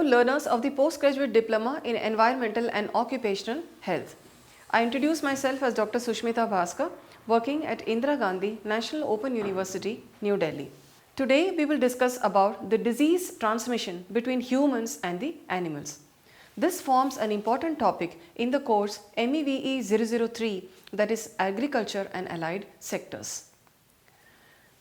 learners of the Postgraduate Diploma in Environmental and Occupational Health. I introduce myself as Dr. Sushmita Bhaskar, working at Indira Gandhi National Open University, New Delhi. Today we will discuss about the disease transmission between humans and the animals. This forms an important topic in the course MEVE 003, that is Agriculture and Allied Sectors.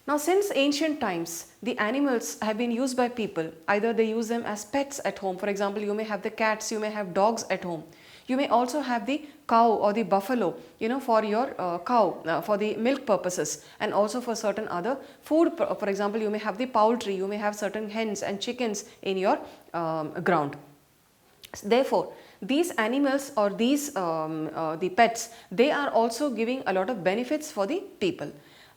Now, since ancient times, the animals have been used by people. Either they use them as pets at home. For example, you may have the cats, you may have dogs at home. You may also have the cow or the buffalo, for your cow, for the milk purposes, and also for certain other food. For example, you may have the poultry, you may have certain hens and chickens in your ground. Therefore, these animals or these the pets, they are also giving a lot of benefits for the people.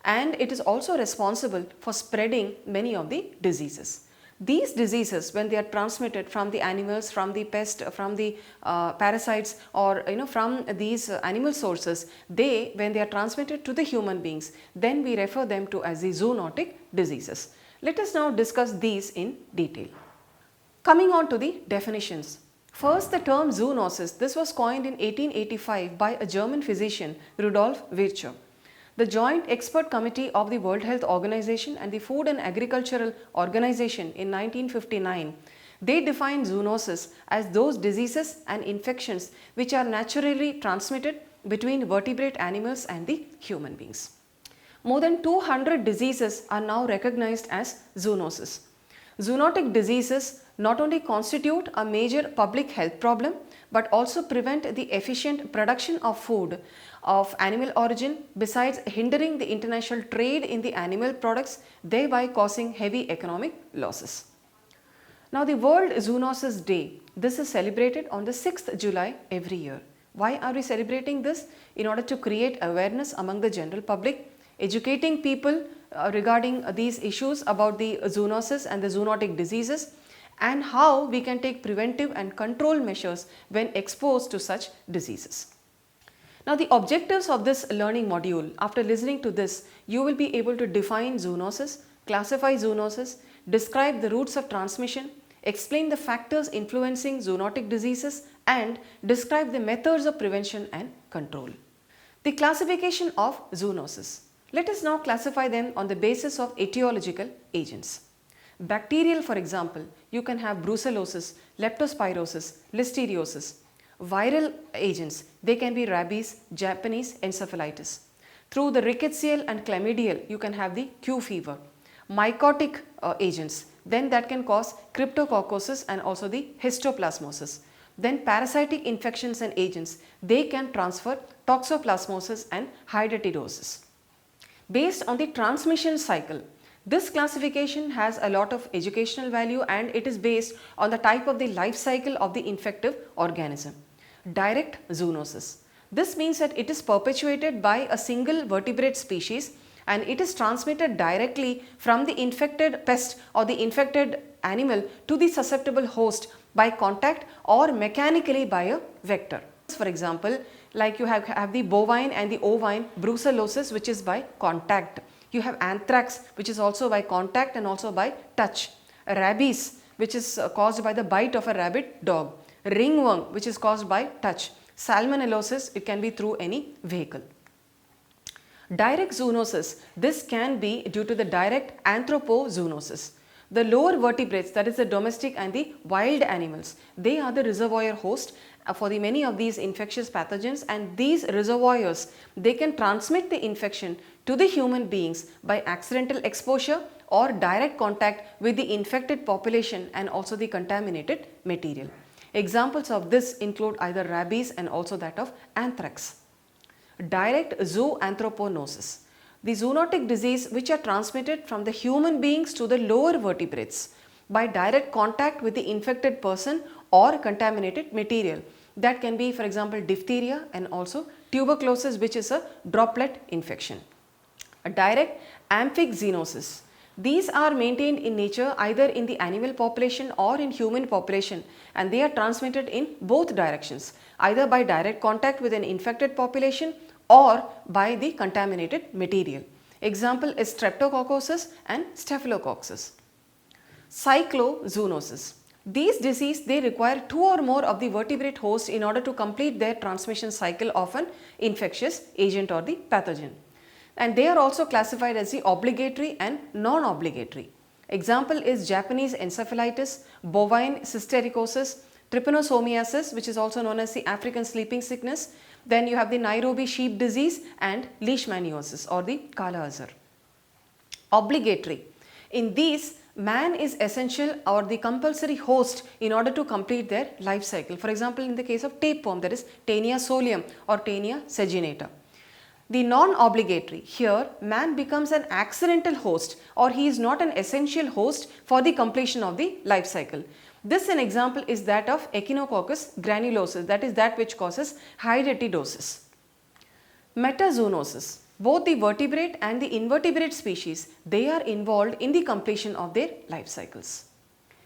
And it is also responsible for spreading many of the diseases. These diseases, when they are transmitted from the animals, from the pest, from the parasites, or from these animal sources, when they are transmitted to the human beings, then we refer them to as the zoonotic diseases. Let us now discuss these in detail. Coming on to the definitions. First, the term zoonosis. This was coined in 1885 by a German physician, Rudolf Virchow. The Joint Expert Committee of the World Health Organization and the Food and Agricultural Organization in 1959, they defined zoonosis as those diseases and infections which are naturally transmitted between vertebrate animals and the human beings. More than 200 diseases are now recognized as zoonosis. Zoonotic diseases not only constitute a major public health problem, but also prevent the efficient production of food of animal origin, besides hindering the international trade in the animal products, thereby causing heavy economic losses. Now, the World Zoonosis Day, this is celebrated on the 6th July every year. Why are we celebrating this? In order to create awareness among the general public, educating people regarding these issues about the zoonosis and the zoonotic diseases, and how we can take preventive and control measures when exposed to such diseases. Now, the objectives of this learning module, after listening to this, you will be able to define zoonosis, classify zoonosis, describe the routes of transmission, explain the factors influencing zoonotic diseases, and describe the methods of prevention and control. The classification of zoonosis. Let us now classify them on the basis of etiological agents. Bacterial, for example, you can have brucellosis, leptospirosis, listeriosis. Viral agents, they can be rabies, Japanese encephalitis. Through the rickettsial and chlamydial, you can have the Q fever. Mycotic agents, then that can cause cryptococcosis and also the histoplasmosis. Then parasitic infections and agents, they can transfer toxoplasmosis and hydatidosis. Based on the transmission cycle, this classification has a lot of educational value, and it is based on the type of the life cycle of the infective organism. Direct zoonosis. This means that it is perpetuated by a single vertebrate species, and it is transmitted directly from the infected pest or the infected animal to the susceptible host by contact or mechanically by a vector. For example, like you have the bovine and the ovine brucellosis, which is by contact. You have anthrax, which is also by contact and also by touch. Rabies, which is caused by the bite of a rabid dog. Ringworm, which is caused by touch. Salmonellosis, it can be through any vehicle. Direct zoonosis, this can be due to the direct anthropozoonosis. The lower vertebrates, that is the domestic and the wild animals, they are the reservoir host for the many of these infectious pathogens, and these reservoirs, they can transmit the infection to the human beings by accidental exposure or direct contact with the infected population and also the contaminated material. Examples of this include either rabies and also that of anthrax. Direct zooanthroponosis. The zoonotic disease which are transmitted from the human beings to the lower vertebrates by direct contact with the infected person or contaminated material. That can be, for example, diphtheria and also tuberculosis, which is a droplet infection. A direct amphixenosis. These are maintained in nature either in the animal population or in human population, and they are transmitted in both directions, either by direct contact with an infected population or by the contaminated material. Example is streptococcosis and staphylococcus. Cyclozoonosis. These diseases, they require two or more of the vertebrate host in order to complete their transmission cycle of an infectious agent or the pathogen. And they are also classified as the obligatory and non-obligatory. Example is Japanese encephalitis, bovine cysticercosis, trypanosomiasis, which is also known as the African sleeping sickness. Then you have the Nairobi sheep disease and leishmaniasis or the Kala Azar. Obligatory. In these, man is essential or the compulsory host in order to complete their life cycle. For example, in the case of tapeworm, that is Taenia solium or Taenia saginata. The non-obligatory, here man becomes an accidental host or he is not an essential host for the completion of the life cycle. This an example is that of Echinococcus granulosus, that is that which causes hydatidrosis. Metazoonosis. Both the vertebrate and the invertebrate species, they are involved in the completion of their life cycles.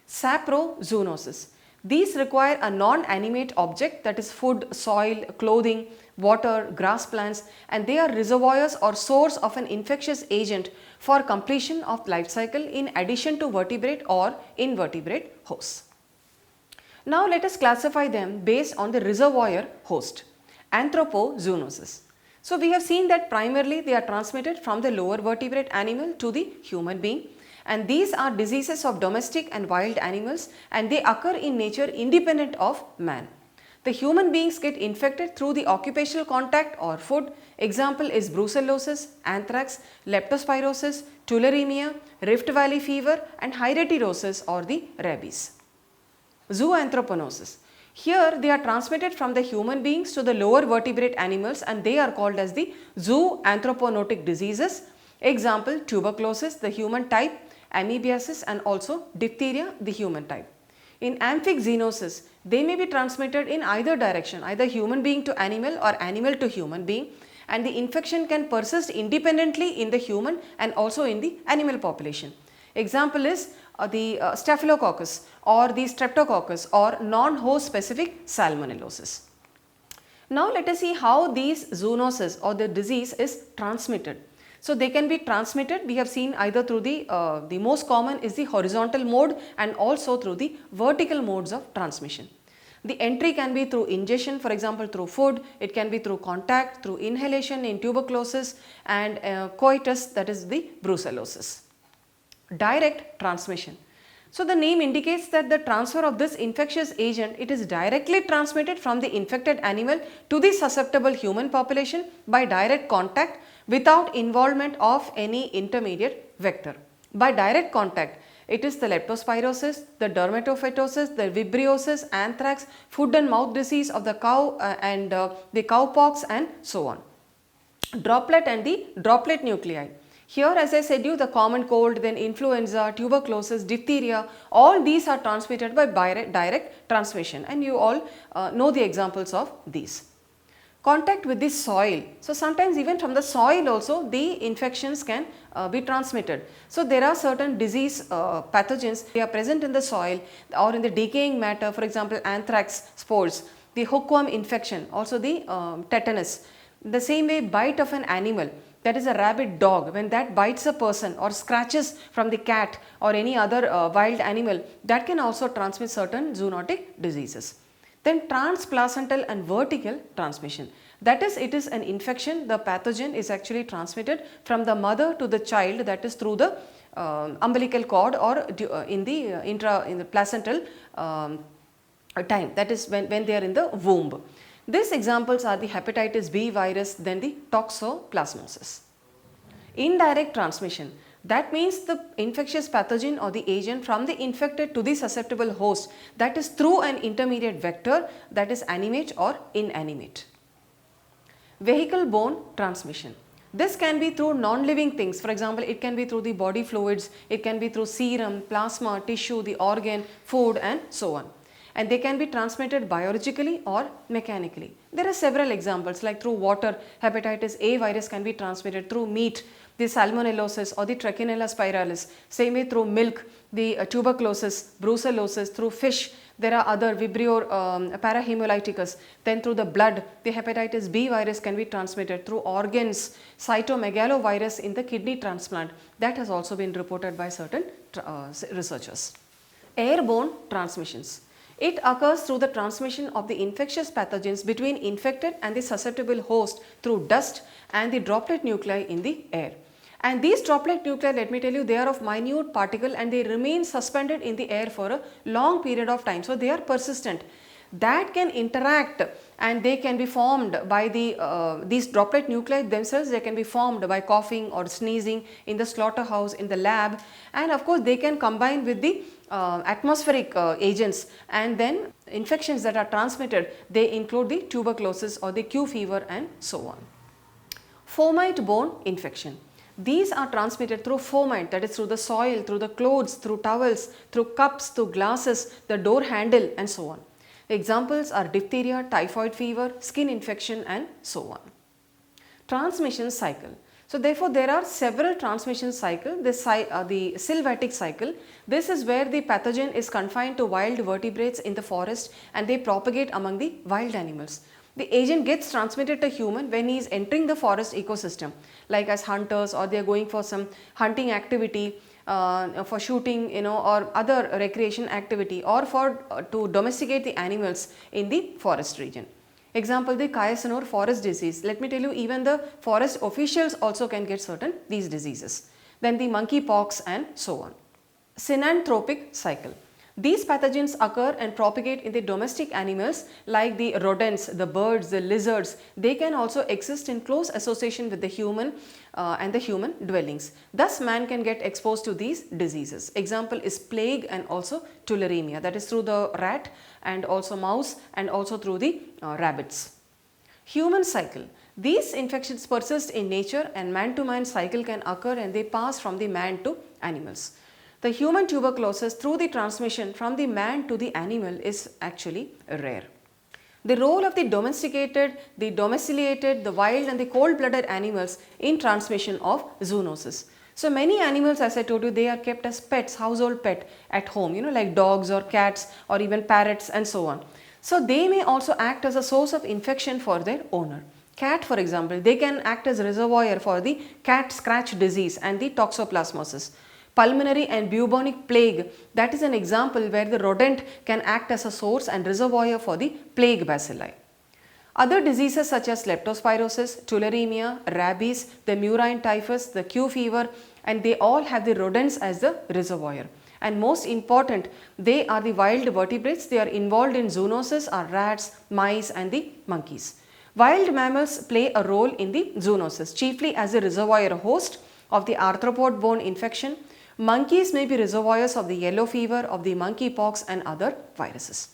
Saprozoonosis. These require a non-animate object, that is food, soil, clothing, water, grass plants, and they are reservoirs or source of an infectious agent for completion of life cycle in addition to vertebrate or invertebrate hosts. Now let us classify them based on the reservoir host. Anthropozoonosis. So we have seen that primarily they are transmitted from the lower vertebrate animal to the human being, and these are diseases of domestic and wild animals, and they occur in nature independent of man. The human beings get infected through the occupational contact or food. Example is brucellosis, anthrax, leptospirosis, tularemia, Rift Valley fever and hydatidrosis or the rabies. Zooanthroponosis. Here they are transmitted from the human beings to the lower vertebrate animals, and they are called as the zooanthropootic diseases. Example, tuberculosis, the human type, amoebiasis and also diphtheria, the human type. In amphixenosis, they may be transmitted in either direction, either human being to animal or animal to human being, and the infection can persist independently in the human and also in the animal population. Example is the staphylococcus or the streptococcus or non-host specific salmonellosis. Now let us see how these zoonosis or the disease is transmitted. So they can be transmitted, we have seen either through the most common is the horizontal mode and also through the vertical modes of transmission. The entry can be through ingestion, for example through food, it can be through contact, through inhalation in tuberculosis and coitus, that is the brucellosis. Direct transmission. So the name indicates that the transfer of this infectious agent, it is directly transmitted from the infected animal to the susceptible human population by direct contact without involvement of any intermediate vector. By direct contact, it is the leptospirosis, the dermatophytosis, the vibriosis, anthrax, foot and mouth disease of the cow and the cowpox and so on. Droplet and the droplet nuclei. Here, as I said you, the common cold, then influenza, tuberculosis, diphtheria, all these are transmitted by direct transmission, and you all know the examples of these. Contact with the soil. So sometimes even from the soil also the infections can be transmitted. So there are certain disease pathogens, they are present in the soil or in the decaying matter, for example anthrax spores, the hookworm infection, also the tetanus. The same way, bite of an animal, that is a rabid dog, when that bites a person or scratches from the cat or any other wild animal, that can also transmit certain zoonotic diseases. Then transplacental and vertical transmission, that is, it is an infection, the pathogen is actually transmitted from the mother to the child, that is through the umbilical cord or in the placental time, that is when they are in the womb. These examples are the hepatitis B virus, then the toxoplasmosis. Indirect transmission, that means the infectious pathogen or the agent from the infected to the susceptible host, that is through an intermediate vector, that is animate or inanimate. Vehicle-borne transmission. This can be through non-living things, for example it can be through the body fluids, it can be through serum, plasma, tissue, the organ, food and so on. And they can be transmitted biologically or mechanically. There are several examples, like through water, hepatitis A virus can be transmitted, through meat, the salmonellosis or the Trichinella spiralis, same way through milk, the tuberculosis, brucellosis, through fish, there are other Vibrio parahemolyticus, then through the blood, the hepatitis B virus can be transmitted, through organs, cytomegalovirus in the kidney transplant, that has also been reported by certain researchers. Airborne transmissions. It occurs through the transmission of the infectious pathogens between infected and the susceptible host through dust and the droplet nuclei in the air. And these droplet nuclei, let me tell you, they are of minute particle and they remain suspended in the air for a long period of time. So, they are persistent. That can interact and they can be formed by these droplet nuclei themselves. They can be formed by coughing or sneezing in the slaughterhouse, in the lab, and of course they can combine with the atmospheric agents, and then infections that are transmitted, they include the tuberculosis or the Q fever and so on. Fomite borne infection. These are transmitted through fomite, that is through the soil, through the clothes, through towels, through cups, through glasses, the door handle and so on. Examples are diphtheria, typhoid fever, skin infection and so on. Transmission cycle. So, therefore, there are several transmission cycles. The sylvatic cycle, this is where the pathogen is confined to wild vertebrates in the forest and they propagate among the wild animals. The agent gets transmitted to human when he is entering the forest ecosystem, like as hunters, or they are going for some hunting activity, for shooting, or other recreation activity, or for to domesticate the animals in the forest region. Example, the Kyasanur forest disease. Let me tell you, even the forest officials also can get certain these diseases. Then the monkey pox and so on. Synanthropic cycle. These pathogens occur and propagate in the domestic animals like the rodents, the birds, the lizards. They can also exist in close association with the human and the human dwellings. Thus, man can get exposed to these diseases. Example is plague and also tularemia, that is through the rat and also mouse and also through the rabbits. Human cycle. These infections persist in nature and man-to-man cycle can occur and they pass from the man to animals. The human tuberculosis through the transmission from the man to the animal is actually rare. The role of the domesticated, the domiciliated, the wild and the cold-blooded animals in transmission of zoonosis. So, many animals, as I told you, they are kept as pets, household pet at home, like dogs or cats or even parrots and so on. So, they may also act as a source of infection for their owner. Cat, for example, they can act as a reservoir for the cat scratch disease and the toxoplasmosis. Pulmonary and bubonic plague, that is an example where the rodent can act as a source and reservoir for the plague bacilli. Other diseases such as leptospirosis, tularemia, rabies, the murine typhus, the Q fever, and they all have the rodents as the reservoir. And most important, they are the wild vertebrates. They are involved in zoonosis are rats, mice and the monkeys. Wild mammals play a role in the zoonosis, chiefly as a reservoir host of the arthropod-borne infection. Monkeys may be reservoirs of the yellow fever, of the monkeypox and other viruses.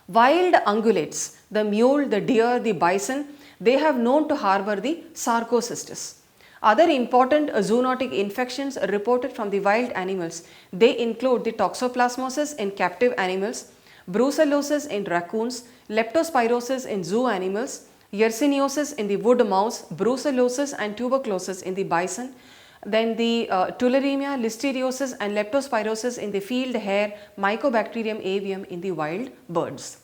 Wild ungulates, the mule, the deer, the bison, they have known to harbor the Sarcocystis. Other important zoonotic infections reported from the wild animals, they include the toxoplasmosis in captive animals, brucellosis in raccoons, leptospirosis in zoo animals, yersiniosis in the wood mouse, brucellosis and tuberculosis in the bison, then the tularemia, listeriosis and leptospirosis in the field hare, Mycobacterium avium in the wild birds.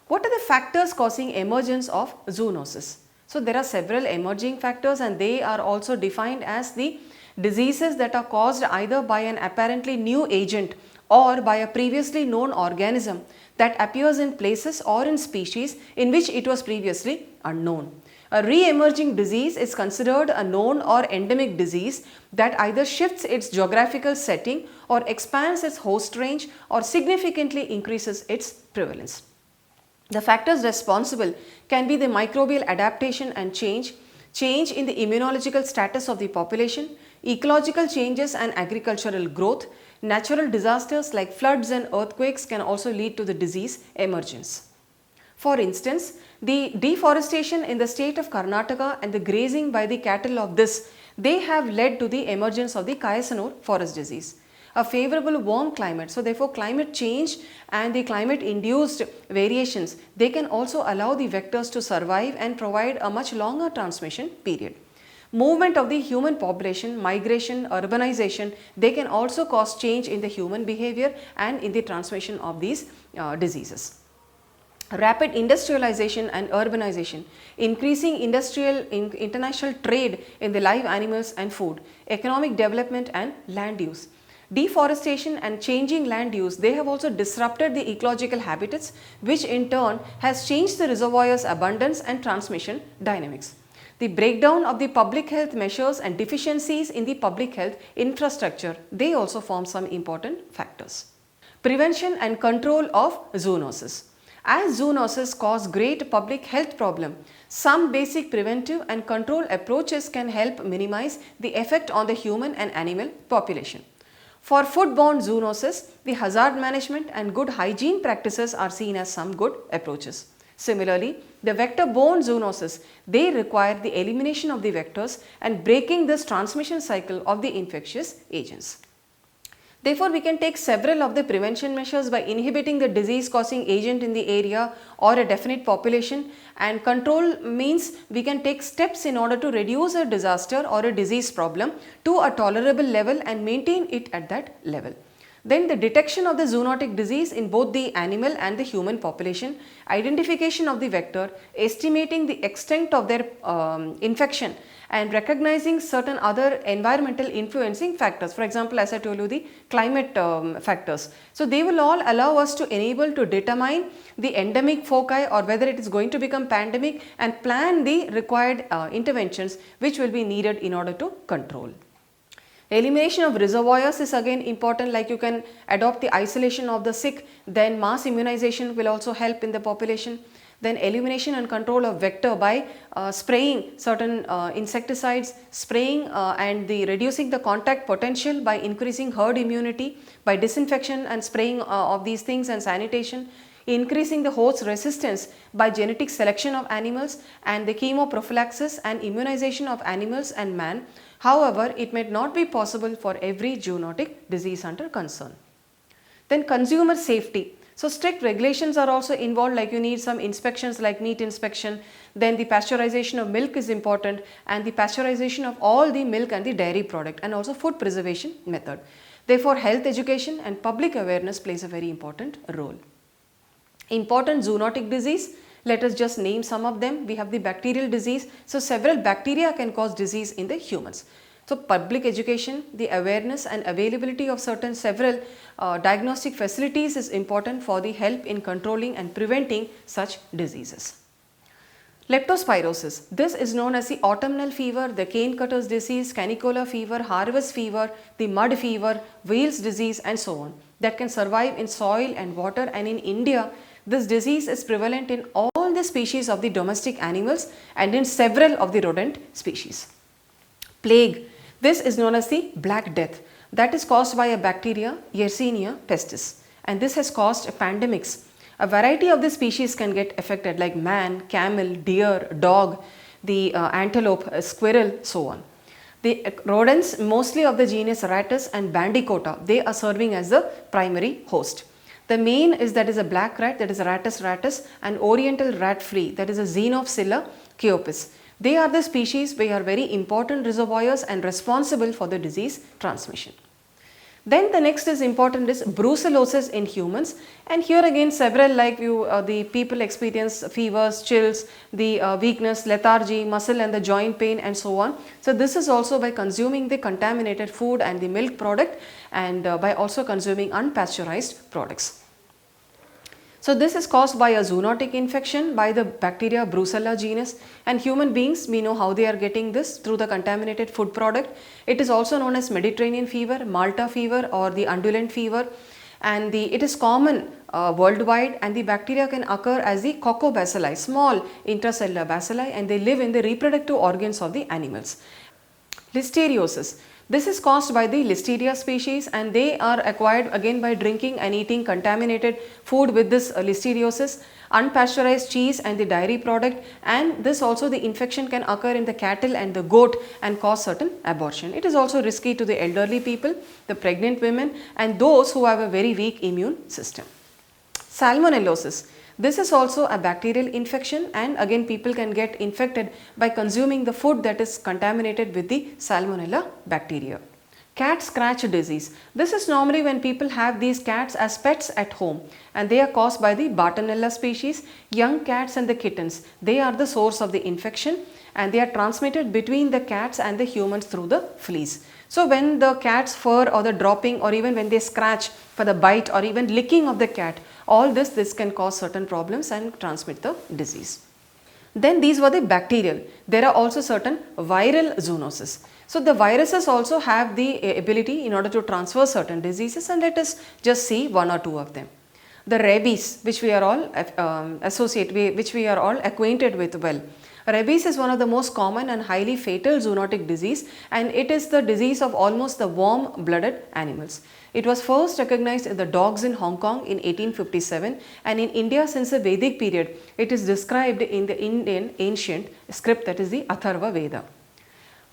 What are the factors causing emergence of zoonosis? So, there are several emerging factors and they are also defined as the diseases that are caused either by an apparently new agent or by a previously known organism that appears in places or in species in which it was previously unknown. A re-emerging disease is considered a known or endemic disease that either shifts its geographical setting or expands its host range or significantly increases its prevalence. The factors responsible can be the microbial adaptation and change in the immunological status of the population, ecological changes and agricultural growth. Natural disasters like floods and earthquakes can also lead to the disease emergence. For instance, the deforestation in the state of Karnataka and the grazing by the cattle of this, they have led to the emergence of the Kyasanur forest disease. A favorable warm climate, so therefore climate change and the climate induced variations, they can also allow the vectors to survive and provide a much longer transmission period. Movement of the human population, migration, urbanization, they can also cause change in the human behavior and in the transmission of these diseases. Rapid industrialization and urbanization, increasing international trade in the live animals and food, economic development and land use. Deforestation and changing land use, they have also disrupted the ecological habitats, which in turn has changed the reservoir's abundance and transmission dynamics. The breakdown of the public health measures and deficiencies in the public health infrastructure, they also form some important factors. Prevention and control of zoonosis. As zoonosis cause great public health problem, some basic preventive and control approaches can help minimize the effect on the human and animal population. For foodborne zoonosis, the hazard management and good hygiene practices are seen as some good approaches. Similarly, the vector-borne zoonosis, they require the elimination of the vectors and breaking this transmission cycle of the infectious agents. Therefore, we can take several of the prevention measures by inhibiting the disease causing agent in the area or a definite population, and control means we can take steps in order to reduce a disaster or a disease problem to a tolerable level and maintain it at that level. Then the detection of the zoonotic disease in both the animal and the human population, identification of the vector, estimating the extent of their infection, and recognizing certain other environmental influencing factors. For example, as I told you, the climate factors. So, they will all allow us to enable to determine the endemic foci or whether it is going to become pandemic and plan the required interventions which will be needed in order to control. Elimination of reservoirs is again important, like you can adopt the isolation of the sick, then mass immunization will also help in the population. Then elimination and control of vector by spraying certain insecticides, spraying and reducing the contact potential by increasing herd immunity, by disinfection and spraying of these things and sanitation, increasing the host resistance by genetic selection of animals, and the chemoprophylaxis and immunization of animals and man. However, it may not be possible for every zoonotic disease under concern. Then consumer safety. So, strict regulations are also involved, like you need some inspections like meat inspection, then the pasteurization of milk is important, and the pasteurization of all the milk and the dairy product, and also food preservation method. Therefore, health education and public awareness plays a very important role. Important zoonotic disease, let us just name some of them. We have the bacterial disease. So, several bacteria can cause disease in the humans. So, public education, the awareness and availability of several diagnostic facilities is important for the help in controlling and preventing such diseases. Leptospirosis, this is known as the autumnal fever, the cane cutters disease, canicola fever, harvest fever, the mud fever, Weil's disease and so on, that can survive in soil and water, and in India this disease is prevalent in all the species of the domestic animals and in several of the rodent species. Plague, this is known as the Black Death, that is caused by a bacteria Yersinia pestis, and this has caused pandemics. A variety of the species can get affected, like man, camel, deer, dog, the antelope, squirrel, so on. The rodents, mostly of the genus Rattus and Bandicota, they are serving as the primary host. The main is that is a black rat, that is a Rattus rattus, and oriental rat flea, that is a Xenophila chaopis. They are the species which are very important reservoirs and responsible for the disease transmission. Then the next is important is brucellosis in humans, and here again several, like the people experience fevers, chills, the weakness, lethargy, muscle and the joint pain and so on. So this is also by consuming the contaminated food and the milk product, and by also consuming unpasteurized products. So this is caused by a zoonotic infection by the bacteria Brucella genus, and human beings, we know how they are getting this through the contaminated food product. It is also known as Mediterranean fever, Malta fever or the undulant fever, and it is common worldwide, and the bacteria can occur as the coccobacilli, small intracellular bacilli, and they live in the reproductive organs of the animals. Listeriosis. This is caused by the Listeria species, and they are acquired again by drinking and eating contaminated food with this listeriosis, unpasteurized cheese and the dairy product, and this also the infection can occur in the cattle and the goat and cause certain abortion. It is also risky to the elderly people, the pregnant women, and those who have a very weak immune system. Salmonellosis. This is also a bacterial infection, and again people can get infected by consuming the food that is contaminated with the Salmonella bacteria. Cat scratch disease. This is normally when people have these cats as pets at home, and they are caused by the Bartonella species. Young cats and the kittens, they are the source of the infection, and they are transmitted between the cats and the humans through the fleas. So when the cat's fur or the dropping, or even when they scratch for the bite or even licking of the cat, all this can cause certain problems and transmit the disease. Then these were the bacterial. There are also certain viral zoonosis. So the viruses also have the ability in order to transfer certain diseases, and let us just see one or two of them. The rabies, which we are all which we are all acquainted with well. Rabies is one of the most common and highly fatal zoonotic disease, and it is the disease of almost the warm-blooded animals. It was first recognized in the dogs in Hong Kong in 1857, and in India since the Vedic period. It is described in the Indian ancient script, that is the Atharva Veda.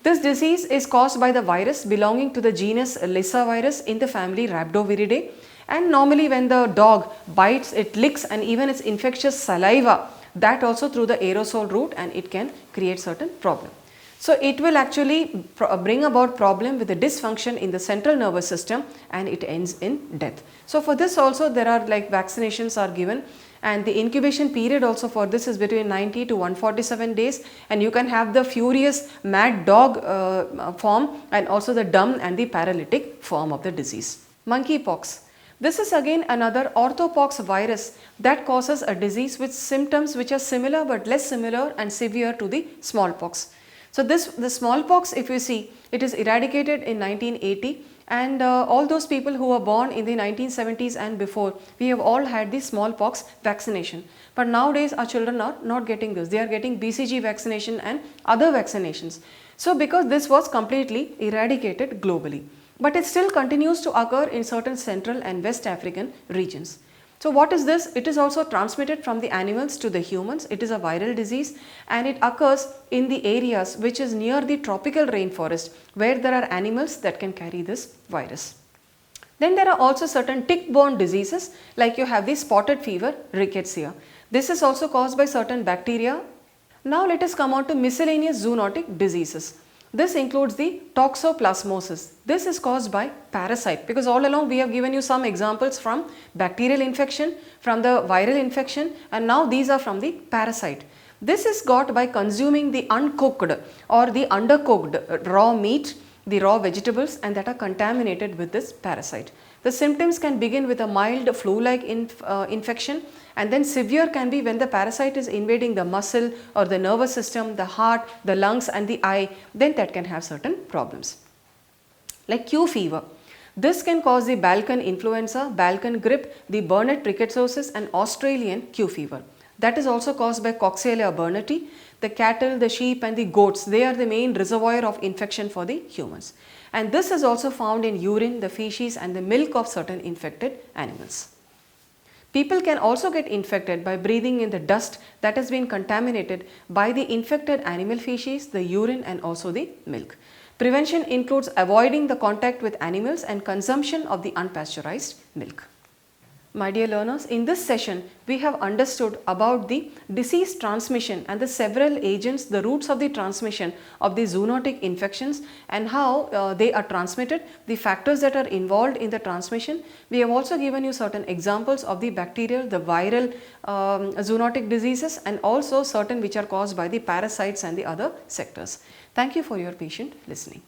This disease is caused by the virus belonging to the genus Lyssavirus in the family Rhabdoviridae, and normally when the dog bites, it licks and even its infectious saliva, that also through the aerosol route, and it can create certain problem. So it will actually bring about problem with the dysfunction in the central nervous system, and it ends in death. So for this also there are like vaccinations are given, and the incubation period also for this is between 90 to 147 days, and you can have the furious mad dog form, and also the dumb and the paralytic form of the disease. Monkeypox. This is again another orthopox virus that causes a disease with symptoms which are similar but less similar and severe to the smallpox. So the smallpox, if you see, it is eradicated in 1980, and all those people who were born in the 1970s and before, we have all had the smallpox vaccination. But nowadays our children are not getting this, they are getting BCG vaccination and other vaccinations. So because this was completely eradicated globally, but it still continues to occur in certain Central and West African regions. So what is this? It is also transmitted from the animals to the humans. It is a viral disease, and it occurs in the areas which is near the tropical rainforest, where there are animals that can carry this virus. Then there are also certain tick-borne diseases, like you have the spotted fever, rickettsia. This is also caused by certain bacteria. Now let us come on to miscellaneous zoonotic diseases. This includes the toxoplasmosis. This is caused by parasite, because all along we have given you some examples from bacterial infection, from the viral infection, and now these are from the parasite. This is got by consuming the uncooked or the undercooked raw meat, the raw vegetables, and that are contaminated with this parasite. The symptoms can begin with a mild flu-like infection, and then severe can be when the parasite is invading the muscle or the nervous system, the heart, the lungs and the eye, then that can have certain problems. Like Q fever. This can cause the Balkan influenza, Balkan grip, the Burnet rickettsioses and Australian Q fever. That is also caused by Coxiella burneti. The cattle, the sheep and the goats, they are the main reservoir of infection for the humans. And this is also found in urine, the feces and the milk of certain infected animals. People can also get infected by breathing in the dust that has been contaminated by the infected animal feces, the urine and also the milk. Prevention includes avoiding the contact with animals and consumption of the unpasteurized milk. My dear learners, in this session we have understood about the disease transmission and the several agents, the routes of the transmission of the zoonotic infections and how they are transmitted, the factors that are involved in the transmission. We have also given you certain examples of the bacterial, the viral zoonotic diseases, and also certain which are caused by the parasites and the other sectors. Thank you for your patient listening.